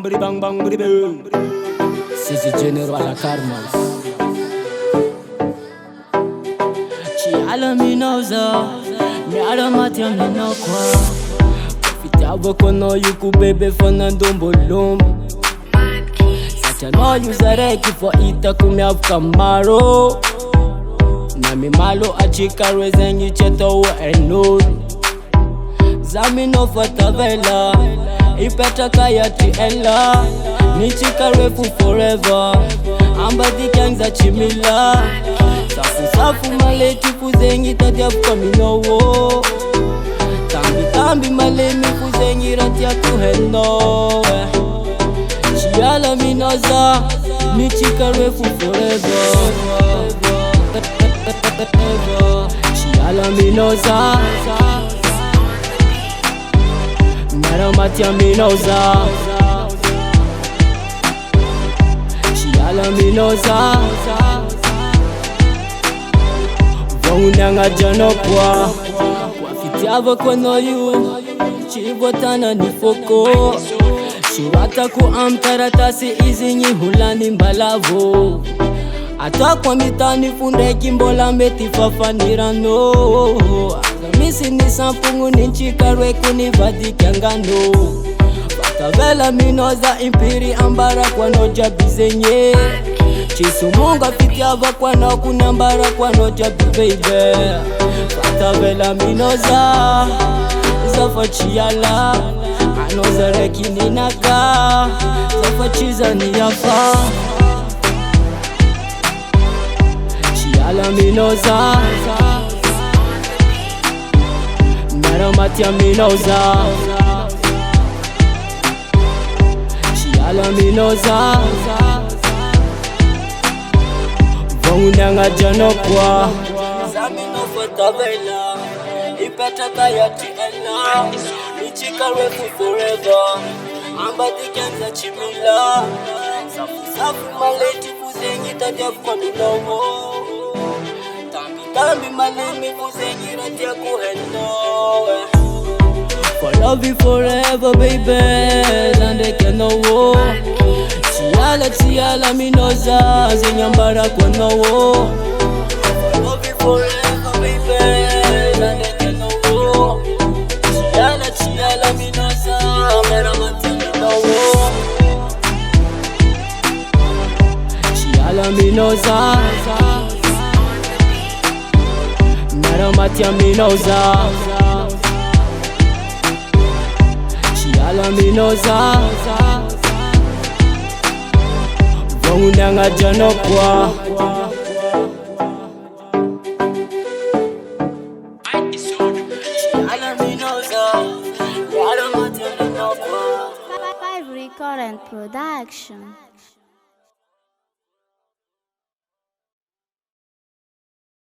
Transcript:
bri bang bri bang. Sisi General Karmas. Chiala minoza, miara matia minokwa. Fitava kono yuku bebe fana ndombo lombo. Sacha no yuzareki for ita kumya kamaro. Nami malo achika rezengi cheto wa enuru. Zami no fatavela, ipeta kaya tiela. Nichika refu forever, amba di kangza chimila. Safu safu maleti kuzengi tatia kaminowo. Tambi tambi malemi kuzengi ratia kuheno. Chiala minoza, nichika refu forever. Chiala minoza, mera matia minoza. Chiala minoza, vongunanga janokwa. Wafitiava kono yu, chivotana nifoko. Shiwata ku amtaratasi izinyi hulani mbalavo. Atakwa mitani funde kimbola meti fafanirano. Misi nisampungu ninchikarwe kunivadi kiangano. Fatavela minoza impiri ambara kwa noja bizenye. Chisumunga fitiava kwa na kunambara kwa noja bibebe. Fatavela minoza zafa chiala. Anoza rekini naka zafa chiza niyafa. Chiala minoza, mera matia minoza. Chiala minoza, vongunanga janokwa. Zami no fatavela, ipeta kaya tiela. Nichika refu forever, amba di kangza chimila. Safu safu maleti kuzengi tatia kaminowo. Tambi malemi kuzengi ratia kuheno. For love you forever baby, zande kenowo. Chiala chiala minoza, zinyambara konowo. For love you forever baby, zande kenowo. Chiala chiala minoza, mera matia minowo. Chiala minoza, mera matia minoza. Chiala minoza, vongunanga janokwa. Chiala minoza, mera matia minoza. Five Recording Production.